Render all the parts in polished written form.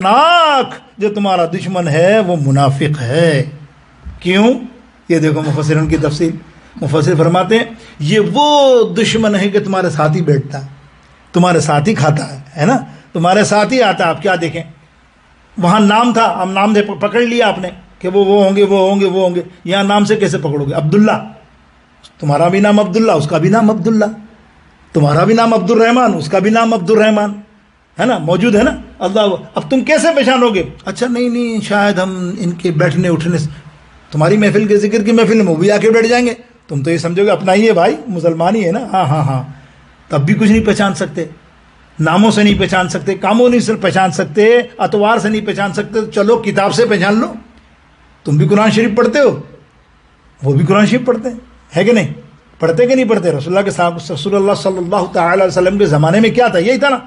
خطرناک جو تمہارا دشمن ہے وہ منافق ہے. کیوں؟ یہ دیکھو مفسرین کی تفصیل. مفسر فرماتے ہیں یہ وہ دشمن ہے کہ تمہارے ساتھ ہی بیٹھتا ہے، تمہارے ساتھ ہی کھاتا ہے نا، تمہارے ساتھ ہی آتا ہے. آپ کیا دیکھیں، وہاں نام تھا، اب نام سے پکڑ لیا آپ نے کہ وہ ہوں گے وہ ہوں گے وہ ہوں گے. یہاں نام سے کیسے پکڑو گے؟ عبداللہ، تمہارا بھی نام عبداللہ، اس کا بھی نام عبداللہ، تمہارا بھی نام عبد الرحمن، اس کا بھی نام عبد الرحمن ہے نا، موجود ہے نا اللہ. اب تم کیسے پہچانو گے؟ اچھا نہیں شاید ہم ان کے بیٹھنے اٹھنے سے، تمہاری محفل کے ذکر کی محفل میں وہ بھی آ کے بیٹھ جائیں گے، تم تو یہ سمجھو گے اپنا ہی ہے بھائی، مسلمان ہی ہے نا. ہاں تب بھی کچھ نہیں پہچان سکتے، ناموں سے نہیں پہچان سکتے، کاموں نہیں سے پہچان سکتے، اطوار سے نہیں پہچان سکتے. چلو کتاب سے پہچان لو. تم بھی قرآن شریف پڑھتے ہو، وہ بھی قرآن شریف پڑھتے ہیں، ہے کہ نہیں؟ پڑھتے کہ نہیں پڑھتے؟ رسول اللہ کے رسول اللہ صلی اللہ تعالی علیہ وسلم کے زمانے میں کیا تھا؟ یہی تھا نا.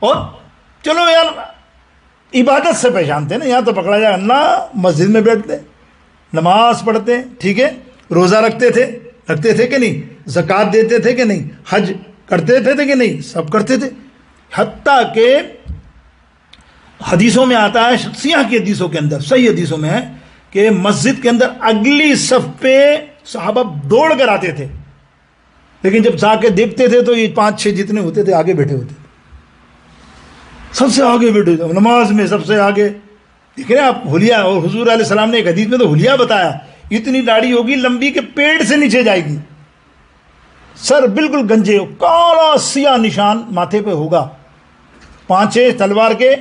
اور چلو یار عبادت سے پہچانتے ہیں نا، یہاں تو پکڑا جائے نا، مسجد میں بیٹھتے، نماز پڑھتے، ٹھیک ہے، روزہ رکھتے تھے کہ نہیں، زکوٰۃ دیتے تھے کہ نہیں، حج کرتے تھے کہ نہیں، سب کرتے تھے. حتیٰ کہ حدیثوں میں آتا ہے، سیاہ کی حدیثوں کے اندر، صحیح حدیثوں میں ہے کہ مسجد کے اندر اگلی صف پہ صحابہ دوڑ کر آتے تھے، لیکن جب جا کے دیکھتے تھے تو یہ 5-6 جتنے ہوتے تھے آگے بیٹھے ہوتے تھے، سب سے آگے بیٹھے تھے نماز میں، سب سے آگے. دیکھ رہے ہیں آپ حلیہ، اور حضور علیہ السلام نے ایک حدیث میں تو حلیہ بتایا، اتنی داڑھی ہوگی لمبی کہ پیڑ سے نیچے جائے گی، سر بالکل گنجے، کالا سیاہ نشان ماتھے پہ ہوگا، 5 تلوار کے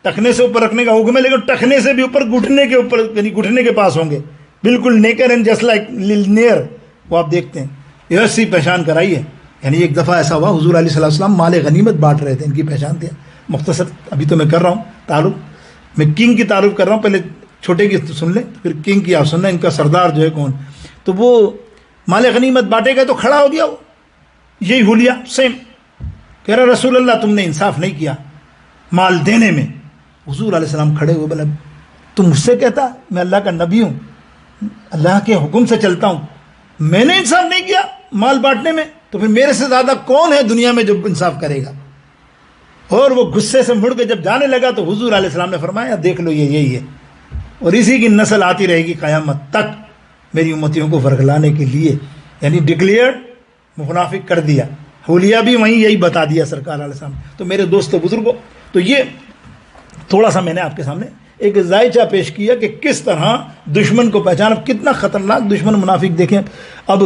ٹخنے سے اوپر رکھنے کا حکم ہے، لیکن ٹخنے سے بھی اوپر گھٹنے کے اوپر، یعنی گھٹنے کے پاس ہوں گے، بالکل Naicker and just like near. وہ آپ دیکھتے ہیں ایسی پہچان کرائی ہے. یعنی ایک دفعہ ایسا ہوا، حضور علیہ السلام مال غنیمت بانٹ رہے تھے، ان کی پہچان تھی. مختصر ابھی تو میں کر رہا ہوں تعارف، میں کنگ کی تعارف کر رہا ہوں، پہلے چھوٹے کی سن لیں پھر کنگ کی آپ سننا، ان کا سردار جو ہے کون. تو وہ مال غنیمت بانٹے گئے تو کھڑا ہو گیا، وہ یہی حلیہ سیم، کہہ رہا رسول اللہ تم نے انصاف نہیں کیا مال دینے میں. حضور علیہ السلام کھڑے ہوئے، بولے تم مجھ سے کہتا، میں اللہ کا نبی ہوں، اللہ کے حکم سے چلتا ہوں، میں نے انصاف نہیں کیا مال بانٹنے میں، تو پھر میرے سے زیادہ کون ہے دنیا میں جو انصاف کرے گا. اور وہ غصے سے مڑ کے جب جانے لگا تو حضور علیہ السلام نے فرمایا دیکھ لو یہ یہی ہے، اور اسی کی نسل آتی رہے گی قیامت تک میری امتیوں کو ورگلانے کے لیے. یعنی ڈکلیئر منافق کر دیا. حلیہ بھی وہیں یہی بتا دیا سرکار علیہ السلام. تو میرے دوستو بزرگوں، تو یہ تھوڑا سا میں نے آپ کے سامنے ایک ذائچہ پیش کیا کہ کس طرح دشمن کو پہچانا، کتنا خطرناک دشمن منافق. دیکھیں اب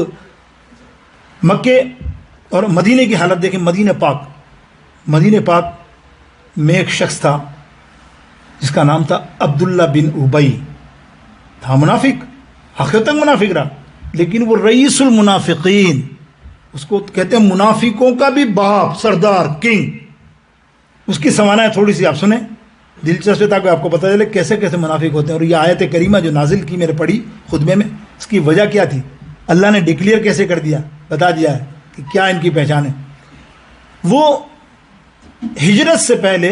مکے اور مدینے کی حالت دیکھیں. مدینہ پاک میں ایک شخص تھا جس کا نام تھا عبداللہ بن ابی، تھا منافق، حقیقت منافق رہا، لیکن وہ رئیس المنافقین، اس کو کہتے ہیں منافقوں کا بھی باپ، سردار، کنگ. اس کی سوانح تھوڑی سی آپ سنیں، دلچسپ ہے تاکہ آپ کو پتہ چلے کیسے کیسے منافق ہوتے ہیں. اور یہ آیت کریمہ جو نازل کی میں نے پڑھی خطبے میں، اس کی وجہ کیا تھی؟ اللہ نے ڈکلیئر کیسے کر دیا، بتا دیا ہے کہ کیا ان کی پہچان ہے. وہ ہجرت سے پہلے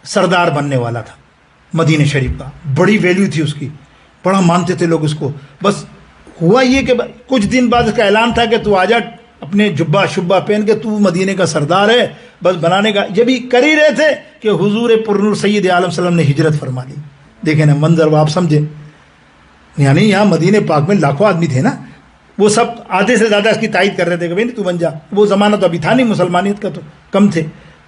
سردار بننے والا تھا مدینہ شریف کا، بڑی ویلیو تھی اس کی، بڑا مانتے تھے لوگ اس کو. بس ہوا یہ کہ کچھ دن بعد اس کا اعلان تھا کہ تو آ جا اپنے جبہ شبہ پہن کے، تو مدینے کا سردار ہے، بس بنانے کا. یہ بھی کر ہی رہے تھے کہ حضور پرنور سید عالم وسلم نے ہجرت فرما لی. دیکھیں نا منظر، وہ آپ سمجھے. یعنی یہاں مدینہ پاک میں لاکھوں آدمی تھے نا، وہ سب آدھے سے زیادہ اس کی تائید کر رہے تھے کہ بھائی تو بن جا. وہ زمانہ تو ابھی تھا نہیں، مسلمانیت کا تو کم تھے،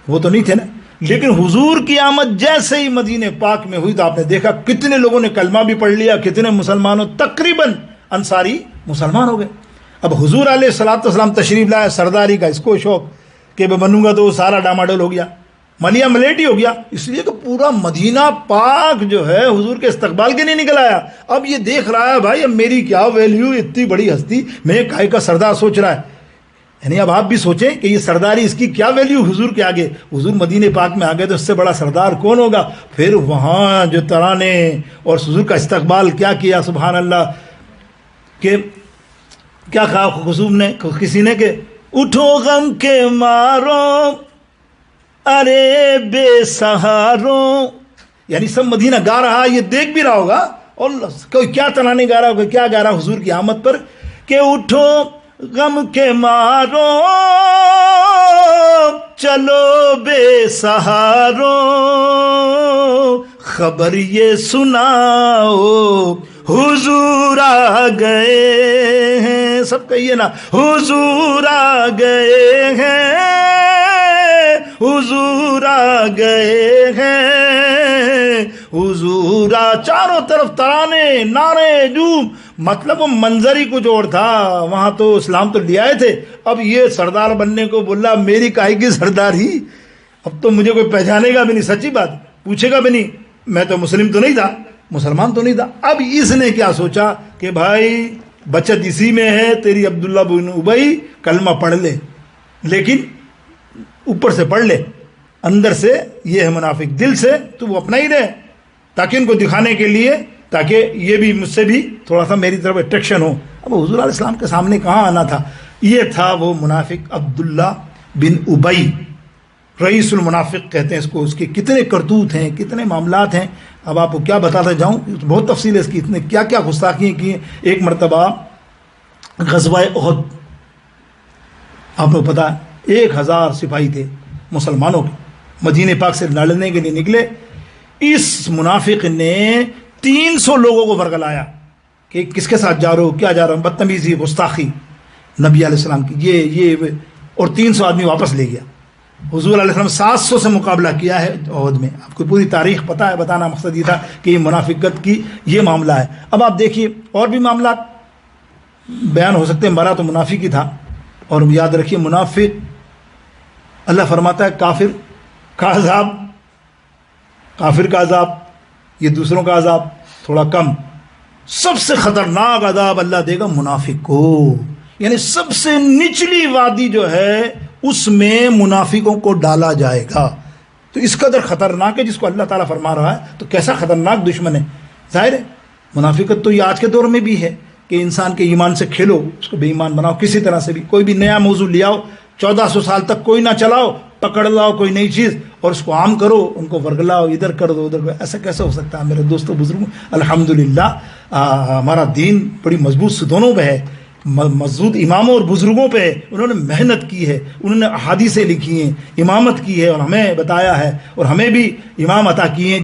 وہ تو نہیں تھے نا. لیکن حضور کی آمد جیسے ہی مدینہ پاک میں ہوئی تو آپ نے دیکھا کتنے لوگوں نے کلمہ بھی پڑھ لیا، کتنے مسلمانوں، تقریباً انصاری مسلمان ہو گئے. اب حضور علیہ السلام تشریف لائے، سرداری کا اس کو شوق کہ میں بنوں گا، تو وہ سارا ڈاماڈول ہو گیا، ملیا ملیٹی ہو گیا. اس لیے کہ پورا مدینہ پاک جو ہے حضور کے استقبال کے نہیں نکل آیا. اب یہ دیکھ رہا ہے بھائی اب میری کیا ویلیو، اتنی بڑی ہستی، میں کائے کا سردار سوچ رہا ہے. یعنی اب آپ بھی سوچیں کہ یہ سرداری، اس کی کیا ویلیو حضور کے آگے. حضور مدینہ پاک میں آ گئے تو اس سے بڑا سردار کون ہوگا. پھر وہاں جو ترانے اور حضور کا استقبال کیا سبحان اللہ. کہ کیا کہا حضور نے، کسی نے کہ اٹھو غم کے مارو ارے بے سہاروں. یعنی سب مدینہ گا رہا، یہ دیکھ بھی رہا ہوگا، اور کوئی کیا ترانے گا رہا ہوگا، کیا گا رہا حضور کی آمد پر کہ اٹھو غم کے مارو چلو بے سہاروں خبر یہ سناؤ حضور آ گئے ہیں، سب کہیے نا حضور آ گئے ہیں، حضور آ گئے ہیں، حضور چاروں طرف ترانے نعرے جوم، مطلب وہ منظر ہی کچھ اور تھا. وہاں تو اسلام تو لے آئے تھے، اب یہ سردار بننے کو بولا میری کاہے کی سرداری، اب تو مجھے کوئی پہچانے گا بھی نہیں، سچی بات پوچھے گا بھی نہیں، میں تو مسلم تو نہیں تھا، مسلمان تو نہیں تھا. اب اس نے کیا سوچا کہ بھائی بچت اسی میں ہے، تیری عبداللہ بن ابی کلمہ پڑھ لے، لیکن اوپر سے پڑھ لے، اندر سے یہ ہے منافق، دل سے تو وہ اپنا ہی رہے، تاکہ ان کو دکھانے کے لیے، تاکہ یہ بھی مجھ سے بھی تھوڑا سا میری طرف اٹریکشن ہو. اب حضور علیہ السلام کے سامنے کہاں آنا تھا، یہ تھا وہ منافق عبداللہ بن ابی، رئیس المنافق کہتے ہیں اس کو. اس کے کتنے کرتوت ہیں، کتنے معاملات ہیں، اب آپ کو کیا بتاتا جاؤں، بہت تفصیل ہے اس کی، اتنے کیا کیا گستاخیاں کی ہیں. ایک مرتبہ غزوہ احد، آپ کو پتا 1000 سپاہی تھے مسلمانوں کے، مدینہ پاک سے لڑنے کے لیے نکلے. اس منافق نے 300 لوگوں کو ورگلایا کہ کس کے ساتھ جا رہے ہو، کیا جا رہا ہوں، بدتمیزی گستاخی نبی علیہ السلام کی، یہ اور 300 آدمی واپس لے گیا. حضور علیہ السلام 700 سے مقابلہ کیا ہے عہد میں. آپ کو پوری تاریخ پتہ ہے، بتانا مقصد یہ تھا کہ یہ منافقت کی یہ معاملہ ہے. اب آپ دیکھیے اور بھی معاملات بیان ہو سکتے ہیں، مرا تو منافق ہی تھا. اور یاد رکھیے منافق اللہ فرماتا ہے کافر کا عذاب، کافر کا عذاب یہ دوسروں کا عذاب تھوڑا کم، سب سے خطرناک عذاب اللہ دے گا منافق کو. یعنی سب سے نچلی وادی جو ہے اس میں منافقوں کو ڈالا جائے گا. تو اس قدر خطرناک ہے جس کو اللہ تعالیٰ فرما رہا ہے، تو کیسا خطرناک دشمن ہے. ظاہر ہے منافقت تو یہ آج کے دور میں بھی ہے کہ انسان کے ایمان سے کھیلو، اس کو بے ایمان بناؤ کسی طرح سے بھی. کوئی بھی نیا موضوع لے آؤ، 1400 سال تک کوئی نہ چلاؤ، پکڑ لاؤ کوئی نئی چیز اور اس کو عام کرو، ان کو ورگلاؤ، ادھر کر دو ادھر. ایسا کیسا ہو سکتا ہے میرے دوستوں بزرگوں؟ الحمدللہ ہمارا دین بڑی مضبوط ستونوں پہ ہے، مضبوط اماموں اور بزرگوں پہ. انہوں نے محنت کی ہے، انہوں نے احادیثیں لکھی ہیں، امامت کی ہے اور ہمیں بتایا ہے، اور ہمیں بھی امام عطا کیے ہیں.